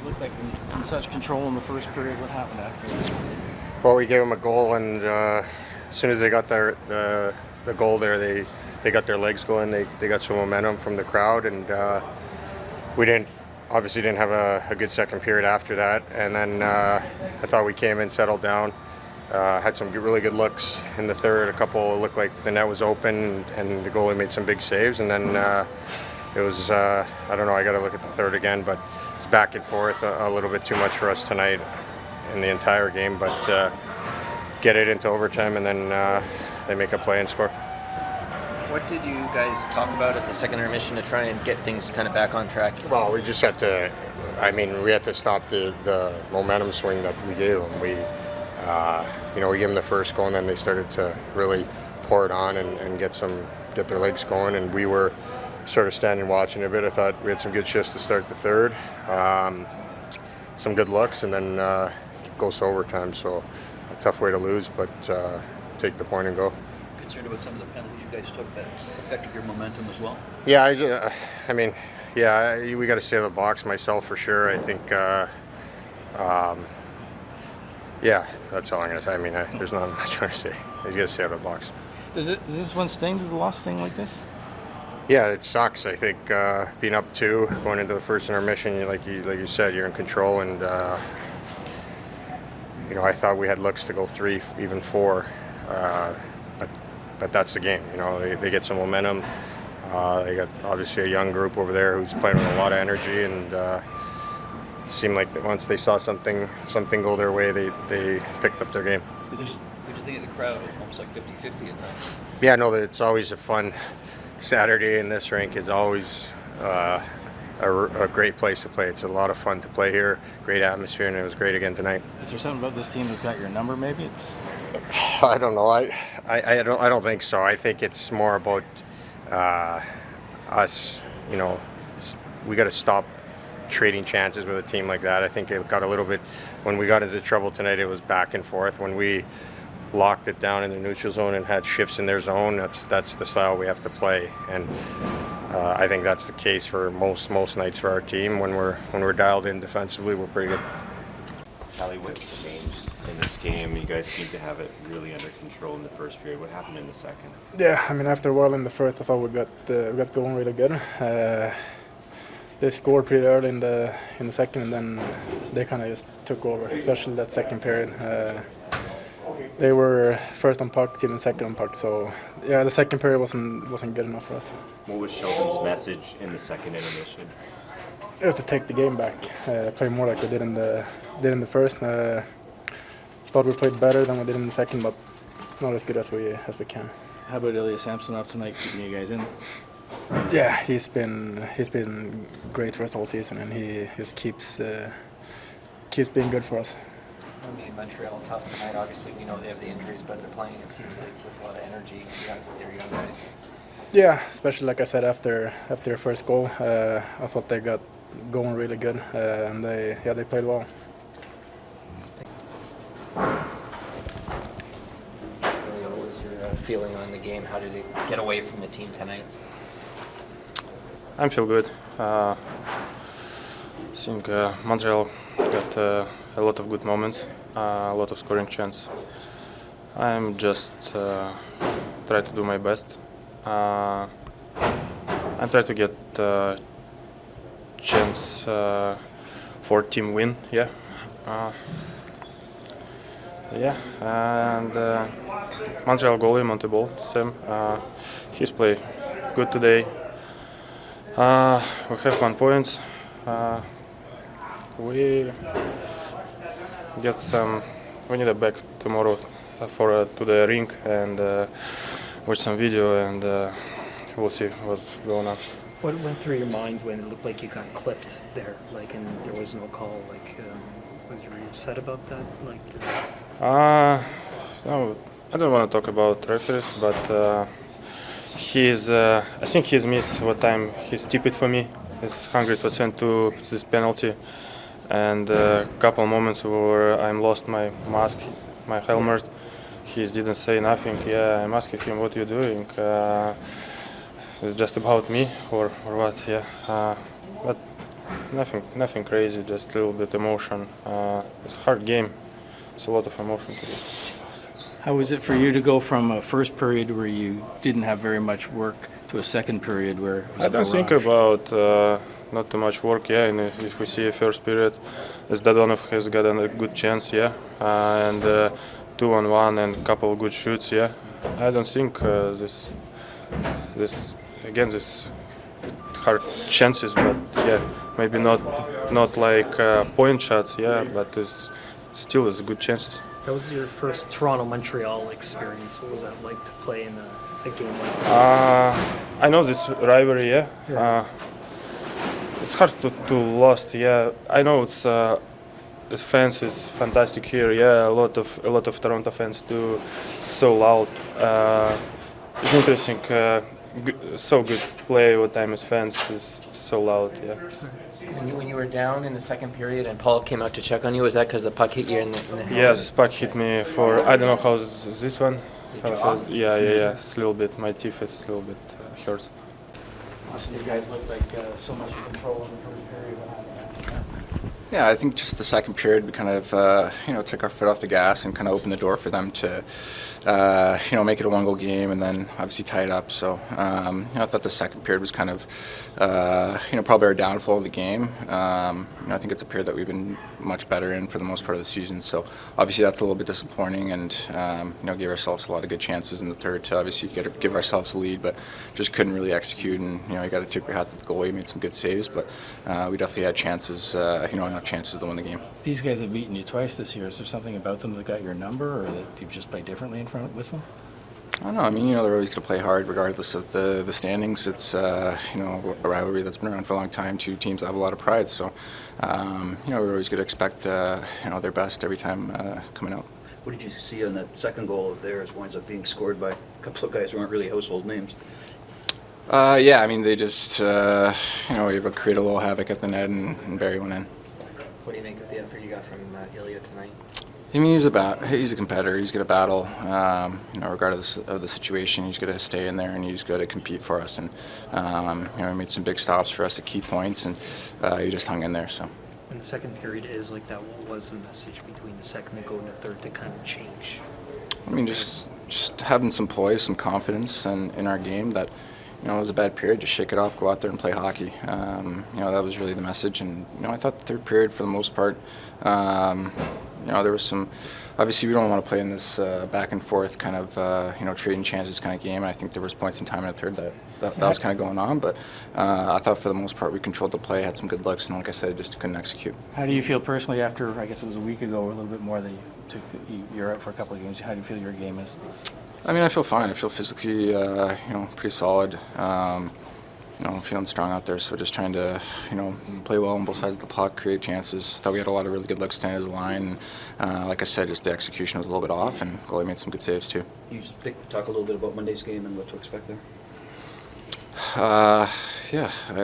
looked like he was in such control in the first period. What happened after that? Well, we gave them a goal, and as soon as they got the goal there, they got their legs going. They got some momentum from the crowd, and we obviously didn't have a good second period after that. And then I thought we came in, settled down, had some really good looks in the third. A couple looked like the net was open, and the goalie made some big saves. And then it was I don't know. I got to look at the third again, but it's back and forth a little bit too much for us tonight in the entire game, but get it into overtime, and then they make a play and score. What did you guys talk about at the second intermission to try and get things kind of back on track? Well, we just had to. We had to stop the momentum swing that we gave them. We gave them the first goal, and then they started to really pour it on and get their legs going, and we were sort of standing watching a bit. I thought we had some good shifts to start the third, some good looks, and then goes to overtime. So a tough way to lose, but take the point and go. Concerned about some of the penalties you guys took that affected your momentum as well? Yeah, we got to stay in the box. Myself for sure. I think. That's all I'm gonna say. There's not much more to say. You got to stay out of the box. Does this one sting? Does the loss sting like this? Yeah, it sucks. I think being up 2, going into the first intermission, like you said, you're in control, and I thought we had looks to go 3, even 4, but that's the game. They get some momentum. They got obviously a young group over there who's playing with a lot of energy, and it seemed like that once they saw something go their way, they picked up their game. What did you think of the crowd? It was almost like 50-50 at times. Yeah, no, it's always a fun Saturday in this rink. Is always a great place to play. It's a lot of fun to play here. Great atmosphere, and it was great again tonight. Is there something about this team that's got your number? Maybe I don't know. I don't think so. I think it's more about us. We got to stop trading chances with a team like that. I think it got a little bit when we got into trouble tonight. It was back and forth. When we locked it down in the neutral zone and had shifts in their zone, that's the style we have to play, and I think that's the case for most nights for our team. When we're dialed in defensively, we're pretty good. Calle, what changed in this game? You guys seem to have it really under control in the first period. What happened in the second? Yeah, after a while in the first, I thought we got going really good. They scored pretty early in the second, and then they kind of just took over, especially that second period. They were first on pucks, even second on pucks. So yeah, the second period wasn't good enough for us. What was Sheldon's message in the second intermission? It was to take the game back, play more like we did in the first. Thought we played better than we did in the second, but not as good as we can. How about Ilya Samsonov tonight, keeping you guys in? Yeah, he's been great for us all season, and he just keeps being good for us. Montreal tough tonight. Obviously, we know they have the injuries, but they're playing, it seems like, with a lot of energy. They're young guys. Yeah, especially like I said, after their first goal, I thought they got going really good, and they played well. What was your feeling on the game? How did it get away from the team tonight? I feel good. I think Montreal got a lot of good moments, a lot of scoring chance. I'm just try to do my best. I try to get chance for team win. And Montreal goalie Monteball, Sam. He's played good today. We have 1 point. We need a back tomorrow to the rink and watch some video, and we'll see what's going on. What went through your mind when it looked like you got clipped there, and there was no call? Was you upset about that? No, I don't want to talk about referees, but I think he's missed what time he's tipped for me. He's 100% to this penalty, and a couple moments where I lost my mask, my helmet. He didn't say nothing. Yeah, I'm asking him, what are you doing? It's just about me or what? Yeah, but Nothing crazy, just a little bit emotion. It's a hard game. It's a lot of emotion to do. How was it for you to go from a first period where you didn't have very much work to a second period where it was I don't think about not too much work. Yeah, and if we see a first period, as Giordano has gotten a good chance. Yeah, and 2-on-1 and a couple of good shoots. Yeah, I don't think this hard chances, but yeah, maybe not like point shots. Yeah, but it's still is good chances. That was your first Toronto-Montreal experience. What was that like to play in a game like that? I know this rivalry. Yeah, it's hard to lost. Yeah, I know it's fans is fantastic here. Yeah, a lot of Toronto fans too. So loud. It's interesting. So good play what time as fans is so loud. Yeah. When you were down in the second period and Paul came out to check on you, was that because the puck hit you in the head? Yeah, this puck hit me for I don't know how's this one. Yeah. It's a little bit. My teeth is a little bit hurt. You guys looked like so much control in the first period. What happened after that? Yeah, I think just the second period we kind of took our foot off the gas and kind of opened the door for them to make it a one-goal game and then obviously tie it up. So I thought the second period was kind of probably our downfall of the game. I think it's a period that we've been much better in for the most part of the season. So obviously that's a little bit disappointing and gave ourselves a lot of good chances in the third to obviously give ourselves a lead, but just couldn't really execute. And you got to tip your hat to the goalie. He made some good saves, but we definitely had chances. Enough chances to win the game. These guys have beaten you twice this year. Is there something about them that got your number, or that you just play differently with them? I don't know. I mean, they're always going to play hard regardless of the standings. It's a rivalry that's been around for a long time. Two teams that have a lot of pride. So, we're always going to expect their best every time coming out. What did you see on that second goal of theirs? Winds up being scored by a couple of guys who aren't really household names. I mean, they just were able to create a little havoc at the net and bury one in. What do you make of the effort you got from Ilya tonight? I mean, he's a competitor. He's going to battle, regardless of the situation. He's going to stay in there and he's going to compete for us. And he made some big stops for us at key points, and he just hung in there. So. When the second period is like that, what was the message between the second and going to third to kind of change? I mean, just having some poise, some confidence in our game that. It was a bad period. Just shake it off, go out there and play hockey. That was really the message. And I thought the third period, for the most part, there was some. Obviously, we don't want to play in this back and forth kind of trading chances kind of game. I think there was points in time in the third that was kind of going on. But I thought for the most part we controlled the play, had some good looks, and like I said, just couldn't execute. How do you feel personally after? I guess it was a week ago or a little bit more that you're out for a couple of games. How do you feel your game is? I mean, I feel fine. I feel physically, pretty solid. Feeling strong out there. So just trying to, play well on both sides of the puck, create chances. Thought we had a lot of really good looks standing as a line. And, like I said, just the execution was a little bit off, and goalie made some good saves too. You talk a little bit about Monday's game and what to expect there. I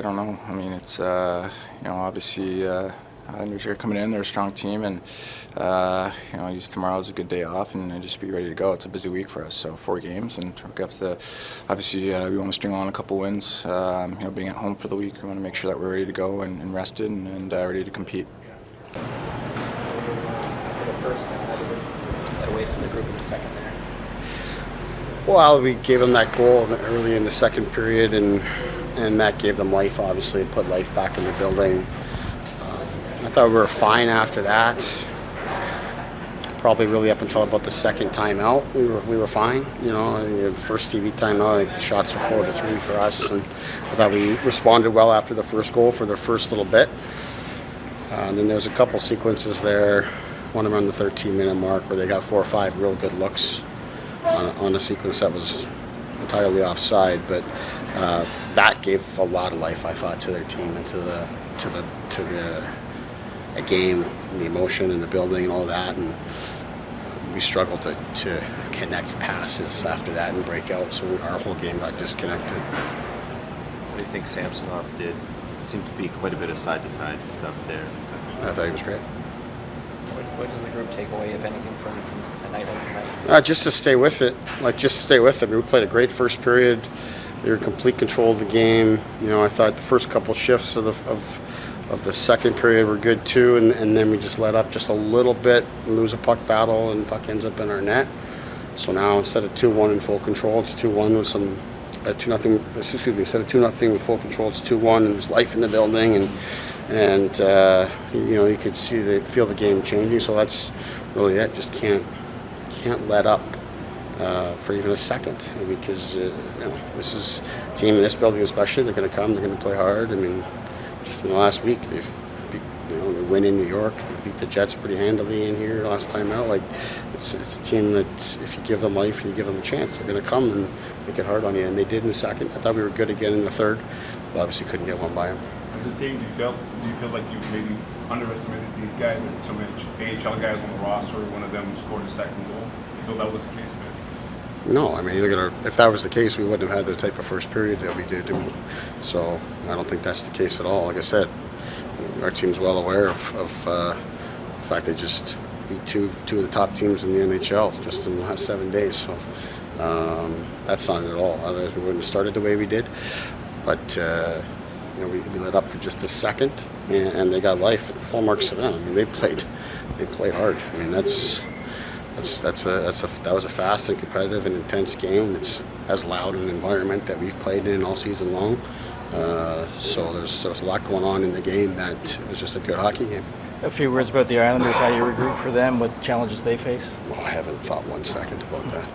don't know. I mean, it's obviously. They're coming in. They're a strong team, and use tomorrow as a good day off and just be ready to go. It's a busy week for us, so 4 games, and we have to. Obviously, we want to string on a couple wins. Being at home for the week, we want to make sure that we're ready to go and rested and ready to compete. For the first time, get away from the group in the second there. Well, we gave them that goal early in the second period, and that gave them life. Obviously, put life back in the building. I thought we were fine after that. Probably really up until about the second timeout, we were fine. The first TV timeout, I think the shots were 4-3 for us, and I thought we responded well after the first goal for the first little bit. And then there's a couple sequences there, one around the 13-minute mark where they got 4 or 5 real good looks on a sequence that was entirely offside, but that gave a lot of life, I thought, to their team and to the game, and the emotion in the building and all that, and we struggled to connect passes after that and break out, so our whole game got disconnected. What do you think Samsonov did? Seemed to be quite a bit of side-to-side stuff there. So. I thought he was great. What does the group take away, if anything, from a night like tonight? Just to stay with it. We played a great first period. They were in complete control of the game. I thought the first couple shifts of of the second period were good too, and then we just let up just a little bit, lose a puck battle, and the puck ends up in our net. So now instead of 2-1 in full control, it's 2-1 with some 2-0. Excuse me. Instead of 2-0 with full control, it's 2-1, and there's life in the building, and you know, you could feel the game changing. So that's really it. Just can't let up for even a second, because you know, this is a team in this building especially. They're going to come. They're going to play hard. I mean, just in the last week, they win in New York. They beat the Jets pretty handily in here last time out. Like, it's a team that if you give them life and you give them a chance, they're going to come and make it hard on you. And they did in the second. I thought we were good again in the third, but obviously couldn't get one by them. As a team, do you feel like you maybe underestimated these guys and some AHL guys on the roster? One of them scored a second goal. Do you feel that was the case? No, I mean, if that was the case, we wouldn't have had the type of first period that we did. So I don't think that's the case at all. Like I said, our team's well aware of the fact they just beat two of the top teams in the NHL just in the last 7 days. So that's not it at all. Otherwise, we wouldn't have started the way we did. But you know, we let up for just a second, and they got life. And full marks to them. I mean, they played hard. I mean, that was a fast and competitive and intense game. It's as loud an environment that we've played in all season long. So there was a lot going on in the game that it was just a good hockey game. A few words about the Islanders, how you regroup for them, what challenges they face? Well, I haven't thought 1 second about that.